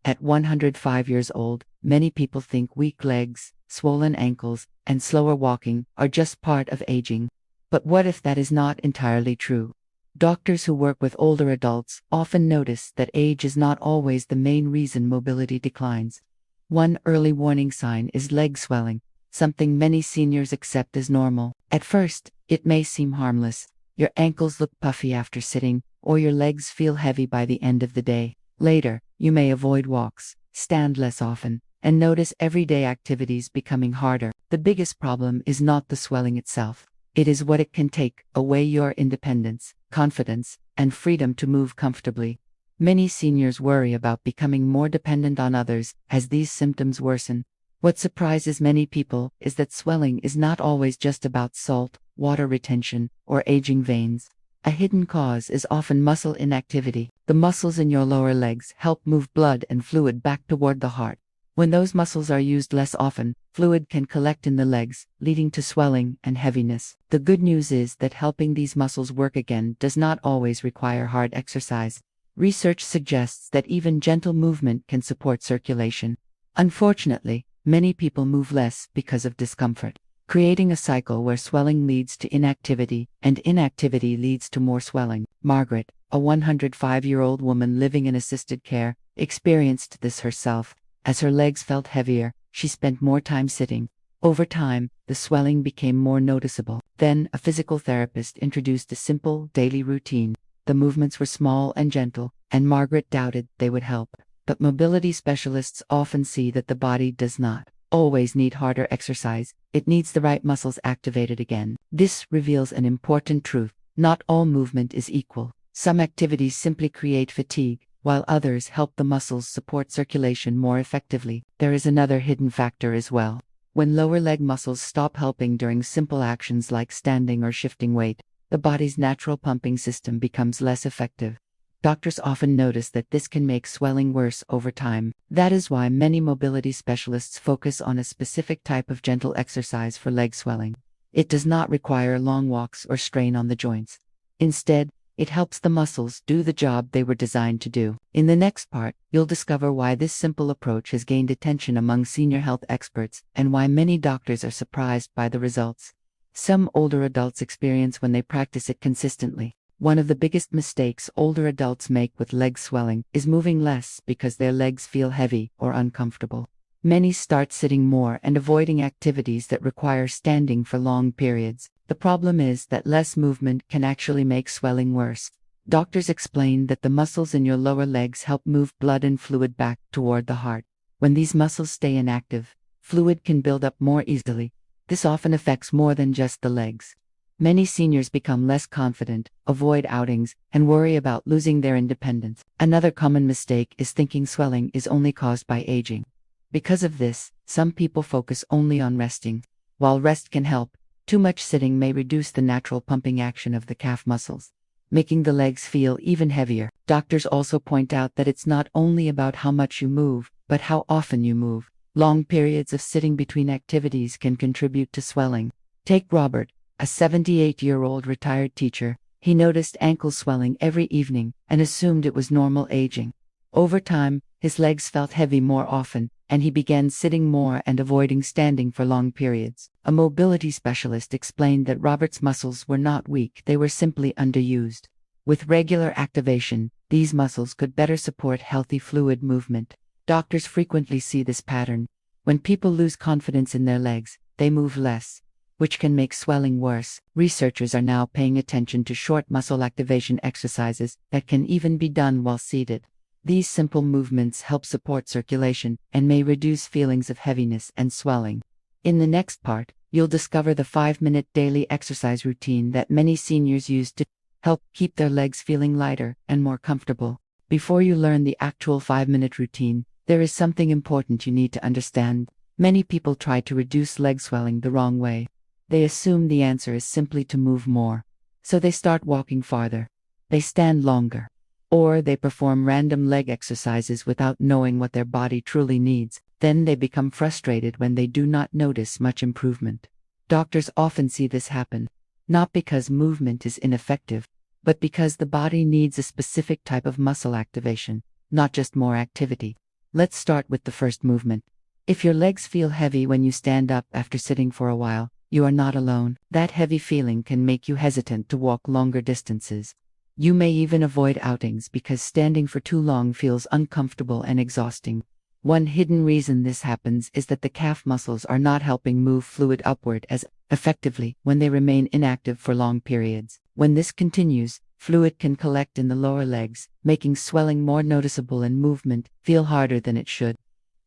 At 105 years old, many people think weak legs, swollen ankles, and slower walking are just part of aging. But what if that is not entirely true? Doctors who work with older adults often notice that age is not always the main reason mobility declines. One early warning sign is leg swelling, something many seniors accept as normal. At first, it may seem harmless. Your ankles look puffy after sitting, or your legs feel heavy by the end of the day. Later, you may avoid walks, stand less often, and notice everyday activities becoming harder. The biggest problem is not the swelling itself. It is what it can take away your independence, confidence, and freedom to move comfortably. Many seniors worry about becoming more dependent on others as these symptoms worsen. What surprises many people is that swelling is not always just about salt, water retention, or aging veins. A hidden cause is often muscle inactivity. The muscles in your lower legs help move blood and fluid back toward the heart. When those muscles are used less often, fluid can collect in the legs, leading to swelling and heaviness. The good news is that helping these muscles work again does not always require hard exercise. Research suggests that even gentle movement can support circulation. Unfortunately, many people move less because of discomfort, creating a cycle where swelling leads to inactivity, and inactivity leads to more swelling. Margaret, a 105-year-old woman living in assisted care, experienced this herself. As her legs felt heavier, she spent more time sitting. Over time, the swelling became more noticeable. Then, a physical therapist introduced a simple, daily routine. The movements were small and gentle, and Margaret doubted they would help. But mobility specialists often see that the body does not always need harder exercise, it needs the right muscles activated again. This reveals an important truth: not all movement is equal. Some activities simply create fatigue, while others help the muscles support circulation more effectively. There is another hidden factor as well. When lower leg muscles stop helping during simple actions like standing or shifting weight, the body's natural pumping system becomes less effective. Doctors often notice that this can make swelling worse over time. That is why many mobility specialists focus on a specific type of gentle exercise for leg swelling. It does not require long walks or strain on the joints. Instead, it helps the muscles do the job they were designed to do. In the next part, you'll discover why this simple approach has gained attention among senior health experts and why many doctors are surprised by the results some older adults experience when they practice it consistently. One of the biggest mistakes older adults make with leg swelling is moving less because their legs feel heavy or uncomfortable. Many start sitting more and avoiding activities that require standing for long periods. The problem is that less movement can actually make swelling worse. Doctors explain that the muscles in your lower legs help move blood and fluid back toward the heart. When these muscles stay inactive, fluid can build up more easily. This often affects more than just the legs. Many seniors become less confident, avoid outings, and worry about losing their independence. Another common mistake is thinking swelling is only caused by aging. Because of this, some people focus only on resting. While rest can help, too much sitting may reduce the natural pumping action of the calf muscles, making the legs feel even heavier. Doctors also point out that it's not only about how much you move, but how often you move. Long periods of sitting between activities can contribute to swelling. Take Robert, a 78-year-old retired teacher. He noticed ankle swelling every evening and assumed it was normal aging. Over time, his legs felt heavy more often, and he began sitting more and avoiding standing for long periods. A mobility specialist explained that Robert's muscles were not weak, they were simply underused. With regular activation, these muscles could better support healthy fluid movement. Doctors frequently see this pattern. When people lose confidence in their legs, they move less, which can make swelling worse. Researchers are now paying attention to short muscle activation exercises that can even be done while seated. These simple movements help support circulation and may reduce feelings of heaviness and swelling. In the next part, you'll discover the 5-minute daily exercise routine that many seniors use to help keep their legs feeling lighter and more comfortable. Before you learn the actual 5-minute routine, there is something important you need to understand. Many people try to reduce leg swelling the wrong way. They assume the answer is simply to move more. So they start walking farther. They stand longer. Or they perform random leg exercises without knowing what their body truly needs. Then they become frustrated when they do not notice much improvement. Doctors often see this happen, not because movement is ineffective, but because the body needs a specific type of muscle activation, not just more activity. Let's start with the first movement. If your legs feel heavy when you stand up after sitting for a while, you are not alone. That heavy feeling can make you hesitant to walk longer distances. You may even avoid outings because standing for too long feels uncomfortable and exhausting. One hidden reason this happens is that the calf muscles are not helping move fluid upward as effectively when they remain inactive for long periods. When this continues, fluid can collect in the lower legs, making swelling more noticeable and movement feel harder than it should.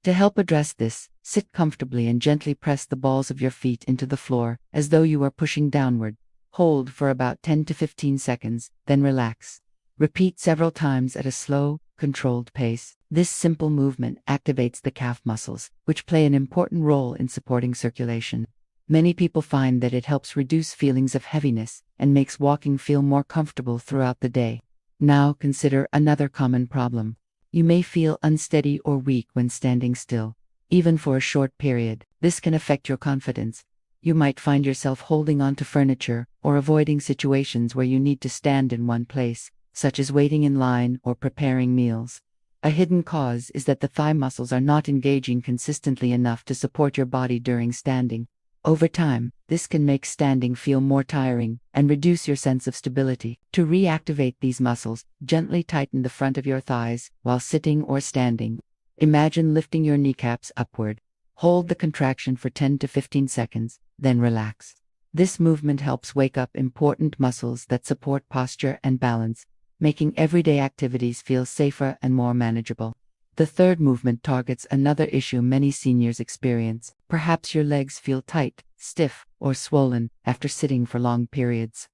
To help address this, sit comfortably and gently press the balls of your feet into the floor as though you are pushing downward. Hold for about 10 to 15 seconds, then relax. Repeat several times at a slow, controlled pace. This simple movement activates the calf muscles, which play an important role in supporting circulation. Many people find that it helps reduce feelings of heaviness and makes walking feel more comfortable throughout the day. Now consider another common problem. You may feel unsteady or weak when standing still, even for a short period. This can affect your confidence. You might find yourself holding on to furniture or avoiding situations where you need to stand in one place, such as waiting in line or preparing meals. A hidden cause is that the thigh muscles are not engaging consistently enough to support your body during standing. Over time, this can make standing feel more tiring and reduce your sense of stability. To reactivate these muscles, gently tighten the front of your thighs while sitting or standing. Imagine lifting your kneecaps upward. Hold the contraction for 10 to 15 seconds, then relax. This movement helps wake up important muscles that support posture and balance, making everyday activities feel safer and more manageable. The third movement targets another issue many seniors experience. Perhaps your legs feel tight, stiff, or swollen after sitting for long periods.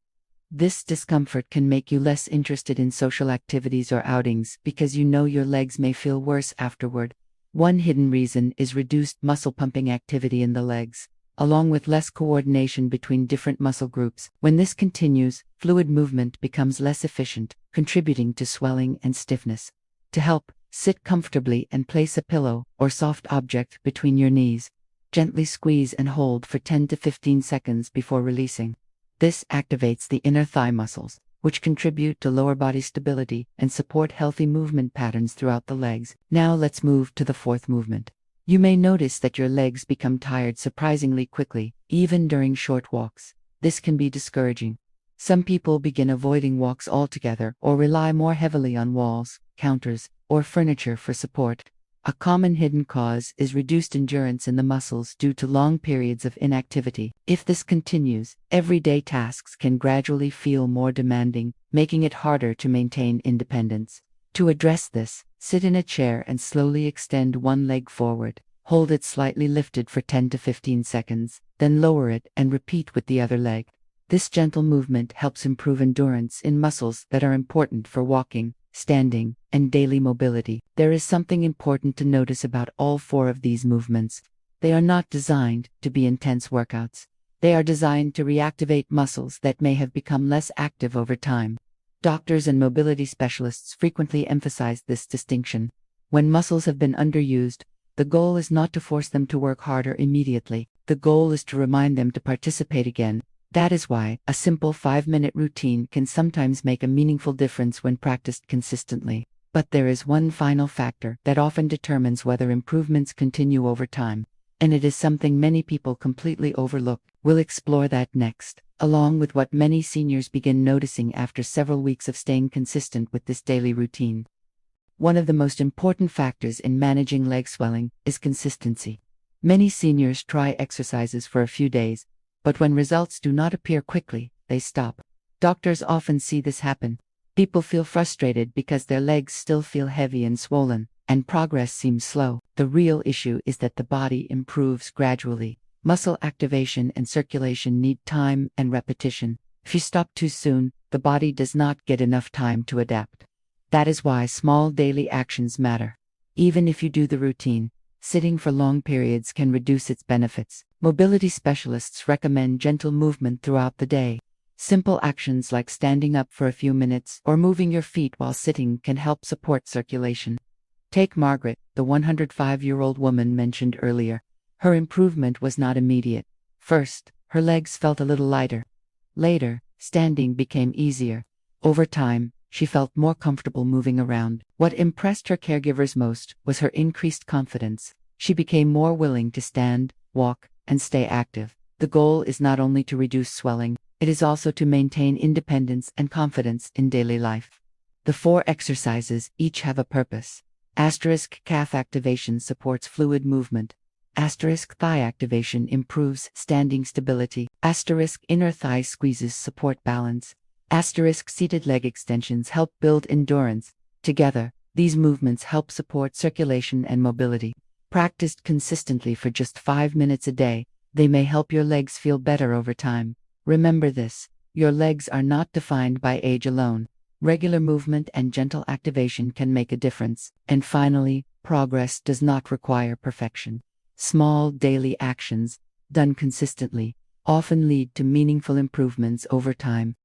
This discomfort can make you less interested in social activities or outings because you know your legs may feel worse afterward. One hidden reason is reduced muscle pumping activity in the legs, along with less coordination between different muscle groups. When this continues, fluid movement becomes less efficient, contributing to swelling and stiffness. To help, sit comfortably and place a pillow or soft object between your knees. Gently squeeze and hold for 10 to 15 seconds before releasing. This activates the inner thigh muscles, which contribute to lower body stability and support healthy movement patterns throughout the legs. Now let's move to the fourth movement. You may notice that your legs become tired surprisingly quickly, even during short walks. This can be discouraging. Some people begin avoiding walks altogether or rely more heavily on walls, counters, or furniture for support. A common hidden cause is reduced endurance in the muscles due to long periods of inactivity. If this continues, everyday tasks can gradually feel more demanding, making it harder to maintain independence. To address this, sit in a chair and slowly extend one leg forward. Hold it slightly lifted for 10 to 15 seconds, then lower it and repeat with the other leg. This gentle movement helps improve endurance in muscles that are important for walking, standing, and daily mobility. There is something important to notice about all four of these movements. They are not designed to be intense workouts. They are designed to reactivate muscles that may have become less active over time. Doctors and mobility specialists frequently emphasize this distinction. When muscles have been underused, the goal is not to force them to work harder immediately. The goal is to remind them to participate again. That is why a simple 5-minute routine can sometimes make a meaningful difference when practiced consistently. But there is one final factor that often determines whether improvements continue over time, and it is something many people completely overlook. We'll explore that next, along with what many seniors begin noticing after several weeks of staying consistent with this daily routine. One of the most important factors in managing leg swelling is consistency. Many seniors try exercises for a few days, but when results do not appear quickly, they stop. Doctors often see this happen. People feel frustrated because their legs still feel heavy and swollen, and progress seems slow. The real issue is that the body improves gradually. Muscle activation and circulation need time and repetition. If you stop too soon, the body does not get enough time to adapt. That is why small daily actions matter. Even if you do the routine, sitting for long periods can reduce its benefits. Mobility specialists recommend gentle movement throughout the day. Simple actions like standing up for a few minutes or moving your feet while sitting can help support circulation. Take Margaret, the 105-year-old woman mentioned earlier. Her improvement was not immediate. First, her legs felt a little lighter. Later, standing became easier. Over time, she felt more comfortable moving around. What impressed her caregivers most was her increased confidence. She became more willing to stand, walk, and stay active. The goal is not only to reduce swelling, it is also to maintain independence and confidence in daily life. The 4 exercises each have a purpose. Calf activation supports fluid movement. Thigh activation improves standing stability. Inner thigh squeezes support balance. Seated leg extensions help build endurance. Together, these movements help support circulation and mobility. Practiced consistently for just 5 minutes a day, they may help your legs feel better over time. Remember this: your legs are not defined by age alone. Regular movement and gentle activation can make a difference. And finally, progress does not require perfection. Small daily actions, done consistently, often lead to meaningful improvements over time.